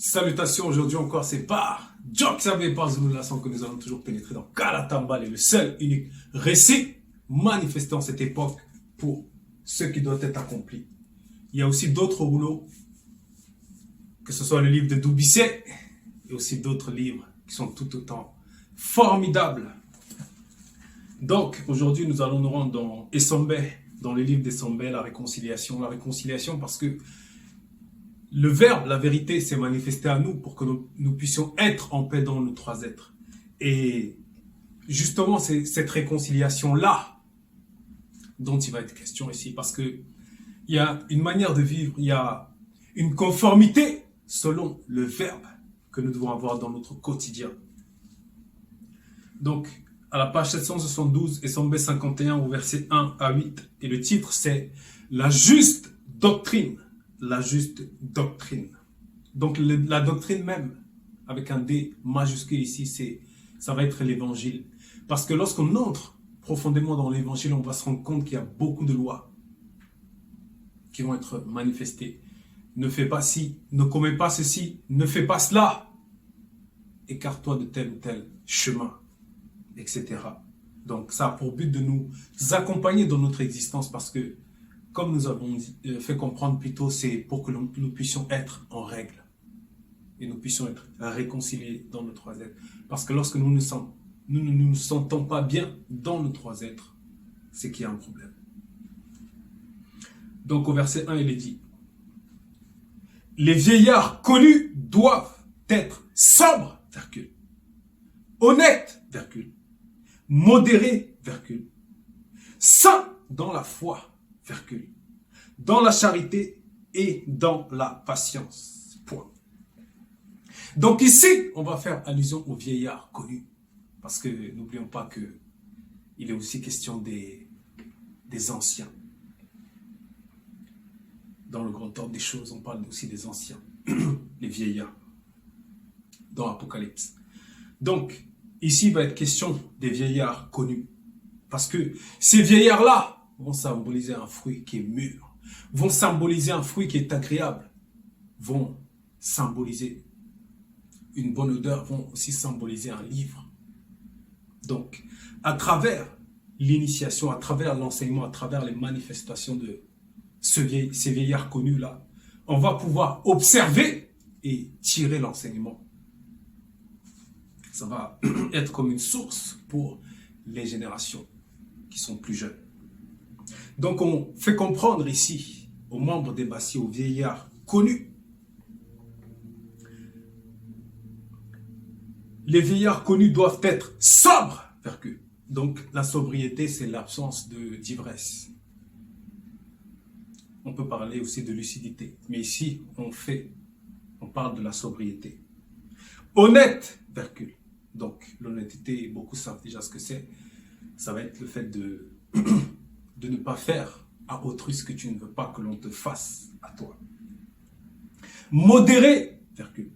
Salutations, aujourd'hui encore, c'est par Jock Xavier par Zulu Lasson que nous allons toujours pénétrer dans Kalatambal et le seul, unique récit manifestant cette époque pour ce qui doit être accompli. Il y a aussi d'autres rouleaux, que ce soit le livre de Doubisset et aussi d'autres livres qui sont tout autant formidables. Donc, aujourd'hui, nous allons nous rendre dans Essombe, dans le livre d'Essombe, la réconciliation. La réconciliation parce que le verbe, la vérité, s'est manifesté à nous pour que nous puissions être en paix dans nos trois êtres. Et justement, c'est cette réconciliation-là dont il va être question ici. Parce que il y a une manière de vivre, il y a une conformité selon le verbe que nous devons avoir dans notre quotidien. Donc, à la page 772, Essombe 51, au verset 1 à 8. Et le titre, c'est « La juste doctrine ». La juste doctrine. Donc la doctrine même, avec un D majuscule ici, ça va être l'évangile. Parce que lorsqu'on entre profondément dans l'évangile, on va se rendre compte qu'il y a beaucoup de lois qui vont être manifestées. Ne fais pas ci, ne commets pas ceci, ne fais pas cela. Écarte-toi de tel ou tel chemin, etc. Donc ça a pour but de nous accompagner dans notre existence parce que comme nous avons fait comprendre plus tôt, c'est pour que nous puissions être en règle. Et nous puissions être réconciliés dans nos trois êtres. Parce que lorsque nous ne nous sentons pas bien dans nos trois êtres, c'est qu'il y a un problème. Donc au verset 1, il est dit, « Les vieillards connus doivent être sobres, virgule, honnêtes, virgule, modérés, virgule, saints dans la foi, virgule, dans la charité et dans la patience. Point. Donc ici, on va faire allusion aux vieillards connus. Parce que n'oublions pas que il est aussi question des anciens. Dans le grand ordre des choses, on parle aussi des anciens, les vieillards, dans l'Apocalypse. Donc, ici, il va être question des vieillards connus. Parce que ces vieillards-là vont symboliser un fruit qui est mûr, vont symboliser un fruit qui est agréable, vont symboliser une bonne odeur, vont aussi symboliser un livre. Donc, à travers l'initiation, à travers l'enseignement, à travers les manifestations de ces vieillards connus-là, on va pouvoir observer et tirer l'enseignement. Ça va être comme une source pour les générations qui sont plus jeunes. Donc on fait comprendre ici aux membres des Bassi, aux vieillards connus. Les vieillards connus doivent être sobres, virgule. Donc la sobriété, c'est l'absence d'ivresse. On peut parler aussi de lucidité, mais ici on parle de la sobriété. Honnête, virgule. Donc l'honnêteté, beaucoup savent déjà ce que c'est. Ça va être le fait de ne pas faire à autrui ce que tu ne veux pas que l'on te fasse à toi. Modéré, virgule.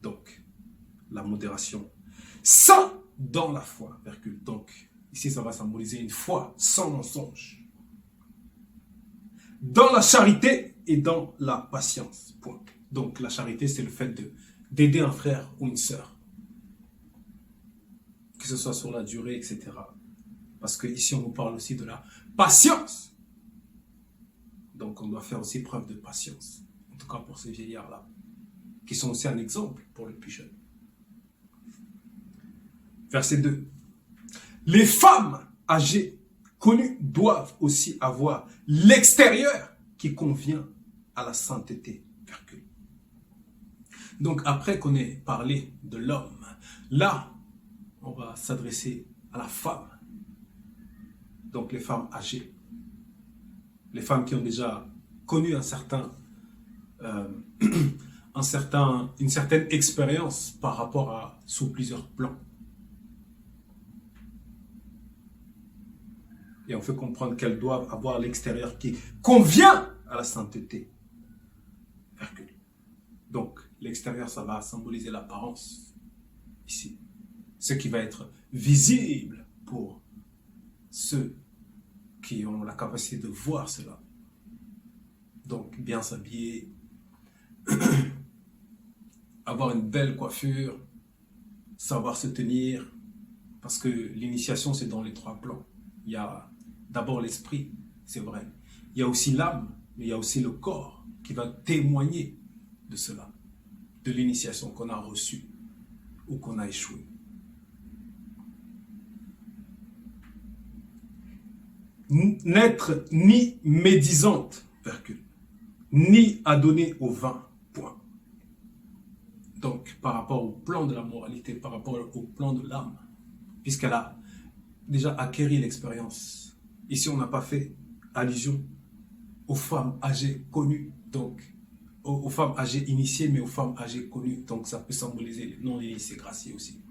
Donc, la modération. Saint dans la foi, virgule. Donc, ici, ça va symboliser une foi sans mensonge. Dans la charité et dans la patience. Point. Donc, la charité, c'est le fait d'aider un frère ou une sœur. Que ce soit sur la durée, etc. Parce que ici, on nous parle aussi de la patience. Donc, on doit faire aussi preuve de patience. En tout cas, pour ces vieillards-là. Qui sont aussi un exemple pour le plus jeune. Verset 2. Les femmes âgées, connues, doivent aussi avoir l'extérieur qui convient à la sainteté. Virgule. Donc, après qu'on ait parlé de l'homme, là, on va s'adresser à la femme. Donc les femmes âgées, les femmes qui ont déjà connu une certaine expérience par rapport sous plusieurs plans. Et on fait comprendre qu'elles doivent avoir l'extérieur qui convient à la sainteté. Virgule. Donc l'extérieur, ça va symboliser l'apparence ici. Ce qui va être visible pour ceux qui ont la capacité de voir cela. Donc, bien s'habiller, avoir une belle coiffure, savoir se tenir, parce que l'initiation, c'est dans les 3 plans. Il y a d'abord l'esprit, c'est vrai. Il y a aussi l'âme, mais il y a aussi le corps qui va témoigner de cela, de l'initiation qu'on a reçue ou qu'on a échoué. N'être ni médisante, virgule, ni à donner au vin, point. Donc, par rapport au plan de la moralité, par rapport au plan de l'âme, puisqu'elle a déjà acquéri l'expérience. Ici, on n'a pas fait allusion aux femmes âgées connues, donc aux femmes âgées initiées, mais aux femmes âgées connues. Donc, ça peut symboliser les non-initiés graciés aussi.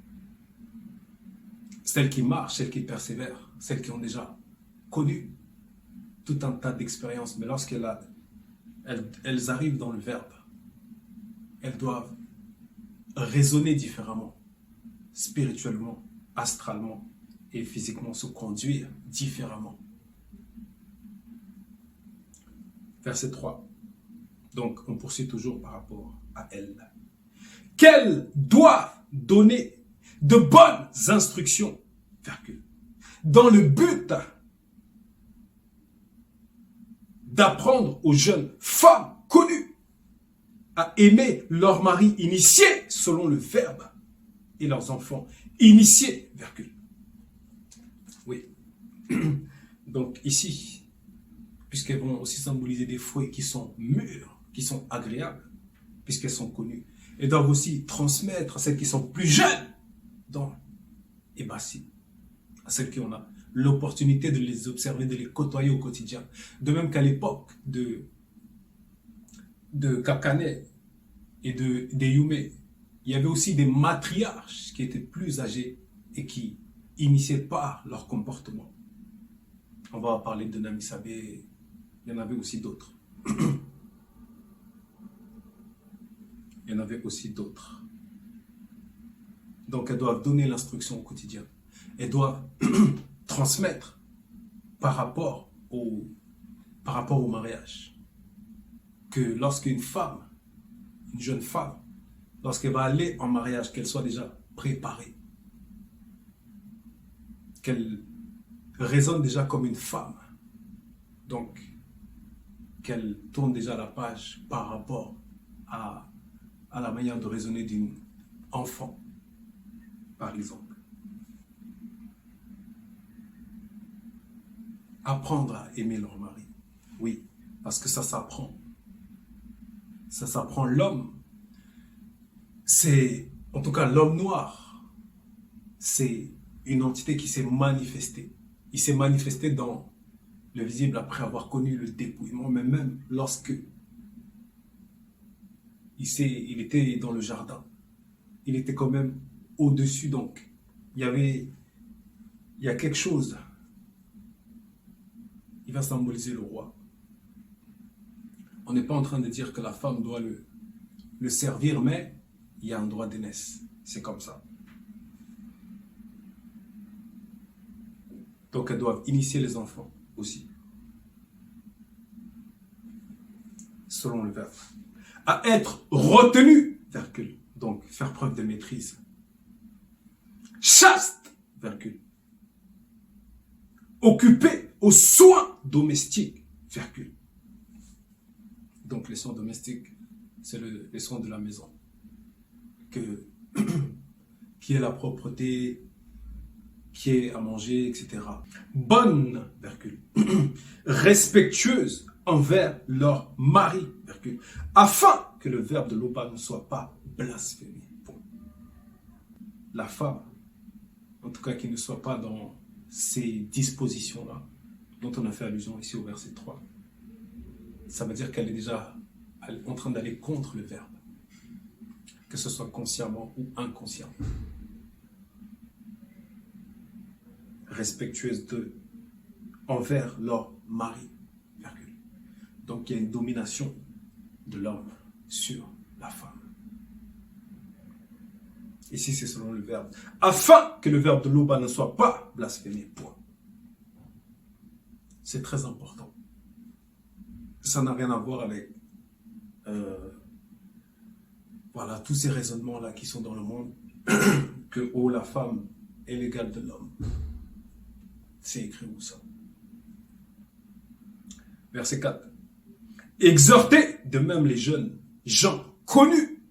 Celles qui marchent, celles qui persévèrent, celles qui ont déjà connu tout un tas d'expériences, mais lorsqu'elles arrivent dans le verbe, elles doivent raisonner différemment, spirituellement, astralement et physiquement, se conduire différemment. Verset 3. Donc, on poursuit toujours par rapport à elles. Qu'elles doivent donner de bonnes instructions, dans le but d'apprendre aux jeunes femmes connues à aimer leur mari initié selon le verbe et leurs enfants initiés, Oui. Donc ici, puisqu'elles vont aussi symboliser des fruits qui sont mûrs, qui sont agréables, puisqu'elles sont connues, elles doivent aussi transmettre à celles qui sont plus jeunes, donc, et si, à celles qui ont l'opportunité de les observer, de les côtoyer au quotidien. De même qu'à l'époque de Kakane et de Yume, il y avait aussi des matriarches qui étaient plus âgés et qui initiaient par leur comportement. On va parler de Namisabe, il y en avait aussi d'autres. Il y en avait aussi d'autres. Donc elles doivent donner l'instruction au quotidien. Elles doivent transmettre par rapport au mariage. Que lorsqu'une femme, une jeune femme, lorsqu'elle va aller en mariage, qu'elle soit déjà préparée. Qu'elle raisonne déjà comme une femme. Donc, qu'elle tourne déjà la page par rapport à la manière de raisonner d'une enfant, par exemple. Apprendre à aimer leur mari. Oui, parce que ça s'apprend. Ça s'apprend. L'homme, c'est, en tout cas l'homme noir, c'est une entité qui s'est manifestée. Il s'est manifesté dans le visible après avoir connu le dépouillement, mais même lorsque il était dans le jardin, il était quand même au-dessus. Donc, il y a quelque chose. Il va symboliser le roi. On n'est pas en train de dire que la femme doit le servir, mais il y a un droit d'aînesse. C'est comme ça. Donc, elles doivent initier les enfants aussi. Selon le verbe. À être retenu, virgule. Donc, faire preuve de maîtrise. Chaste, virgule. Occupé aux soins domestiques, virgule. Donc, les soins domestiques, c'est les soins de la maison. Qui est la propreté, qui est à manger, etc. Bonne, virgule. Respectueuse envers leur mari, virgule. Afin que le verbe de l'Oba ne soit pas blasphémé. Bon. La femme, en tout cas, qui ne soit pas dans ces dispositions-là, dont on a fait allusion ici au verset 3. Ça veut dire qu'elle est déjà en train d'aller contre le verbe, que ce soit consciemment ou inconsciemment. Respectueuse envers leur mari, virgule. Donc il y a une domination de l'homme sur la femme. Ici c'est selon le verbe. Afin que le verbe de l'Oba ne soit pas blasphémé, point. C'est très important. Ça n'a rien à voir avec Voilà, tous ces raisonnements-là qui sont dans le monde, que oh, la femme est l'égale de l'homme. C'est écrit où ça? Verset 4. Exhortez de même les jeunes gens connus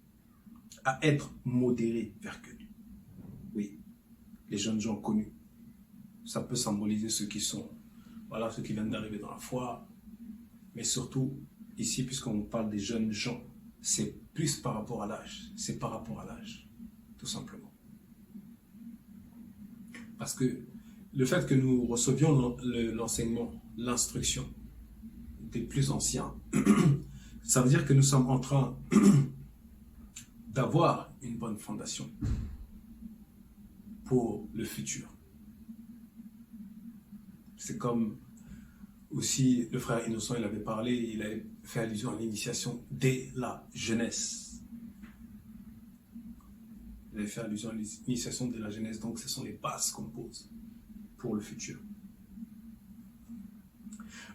à être modérés, vergule. Oui, les jeunes gens connus. Ça peut symboliser ceux qui sont, voilà, ceux qui viennent d'arriver dans la foi. Mais surtout, ici, puisqu'on parle des jeunes gens, c'est plus par rapport à l'âge. C'est par rapport à l'âge, tout simplement. Parce que le fait que nous recevions l'enseignement, l'instruction des plus anciens, ça veut dire que nous sommes en train d'avoir une bonne fondation pour le futur. C'est comme aussi le frère Innocent, il avait parlé, il avait fait allusion à l'initiation dès la jeunesse. Il avait fait allusion à l'initiation de la jeunesse, donc ce sont les bases qu'on pose pour le futur.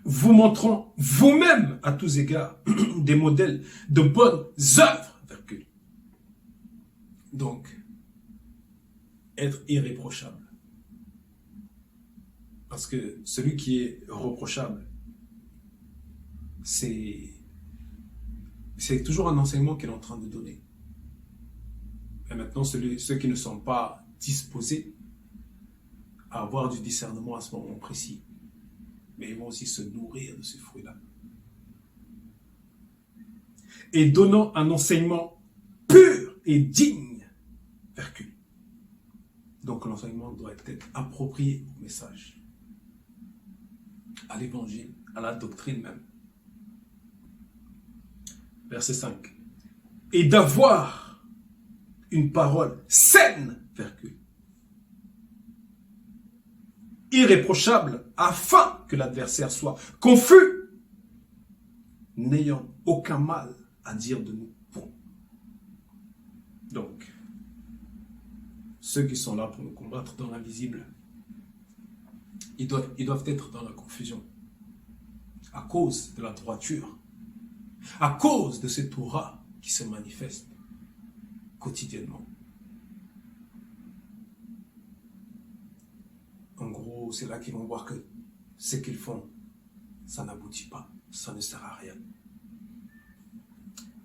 Vous montrant vous-même à tous égards des modèles de bonnes œuvres. Donc, être irréprochable. Parce que celui qui est reprochable, c'est toujours un enseignement qu'il est en train de donner. Et maintenant, ceux qui ne sont pas disposés à avoir du discernement à ce moment précis, mais ils vont aussi se nourrir de ce fruit-là. Et donnant un enseignement pur et digne, vergule. Donc l'enseignement doit être approprié au message, à l'évangile, à la doctrine même. Verset 5. Et d'avoir une parole saine, vergule, irréprochable, afin que l'adversaire soit confus, n'ayant aucun mal à dire de nous. Bon. Donc, ceux qui sont là pour nous combattre dans l'invisible, ils doivent être dans la confusion, à cause de la droiture, à cause de cette Torah qui se manifeste quotidiennement. En gros, c'est là qu'ils vont voir que ce qu'ils font, ça n'aboutit pas, ça ne sert à rien.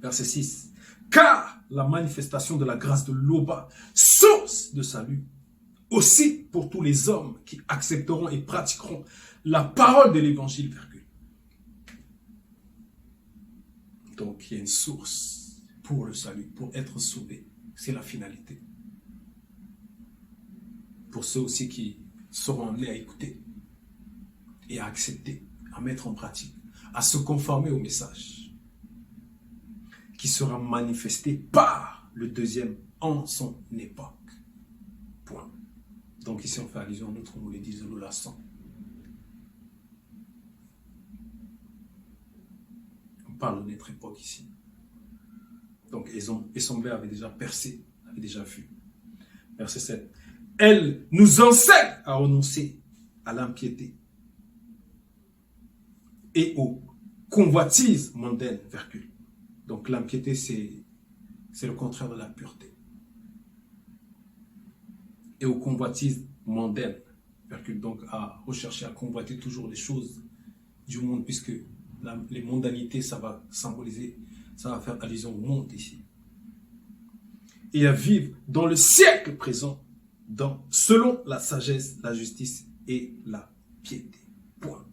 Verset 6. Car la manifestation de la grâce de l'Oba, source de salut, aussi pour tous les hommes qui accepteront et pratiqueront la parole de l'évangile, virgule. Donc, il y a une source pour le salut, pour être sauvé. C'est la finalité. Pour ceux aussi qui seront amenés à écouter et à accepter, à mettre en pratique, à se conformer au message qui sera manifesté par le deuxième en son époque. Point. Donc ici on fait allusion à notre mot, dit Zololassan. On parle de notre époque ici. Donc Esombe avait déjà percé, avait déjà vu. Verset 7. Elle nous enseigne à renoncer à l'impiété et aux convoitises mondaines, virgule. Donc l'impiété, c'est le contraire de la pureté. Et aux convoitises mondaines, virgule. Donc à rechercher, à convoiter toujours les choses du monde, puisque les mondanités, ça va symboliser, ça va faire allusion au monde ici. Et à vivre dans le siècle présent, selon la sagesse, la justice et la piété. Point.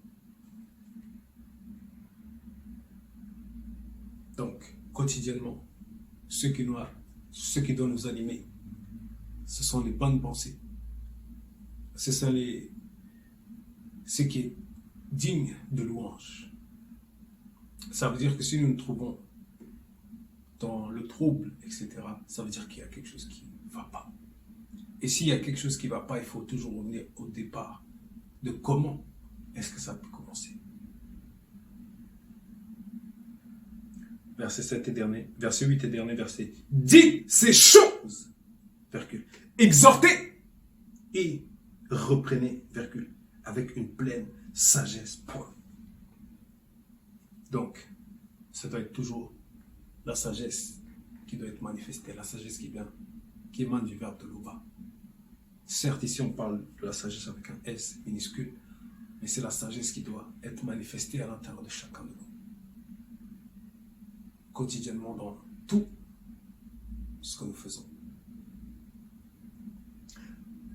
Donc, quotidiennement, ce qui doit nous animer, ce sont les bonnes pensées. Ce sont ce qui est digne de louange. Ça veut dire que si nous nous trouvons dans le trouble, etc., ça veut dire qu'il y a quelque chose qui ne va pas. Et s'il y a quelque chose qui ne va pas, il faut toujours revenir au départ de comment est-ce que ça peut commencer. Verset 7 et dernier, verset 8 et dernier verset. Dis ces choses, virgule, exhortez et reprenez, virgule, avec une pleine sagesse, point. Donc, ça doit être toujours la sagesse qui doit être manifestée, la sagesse qui émane du verbe de Loba. Certes, ici on parle de la sagesse avec un S minuscule, mais c'est la sagesse qui doit être manifestée à l'intérieur de chacun de nous. Quotidiennement dans tout ce que nous faisons.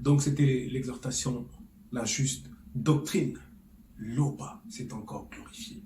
Donc c'était l'exhortation, la juste doctrine. Loba s'est encore glorifié.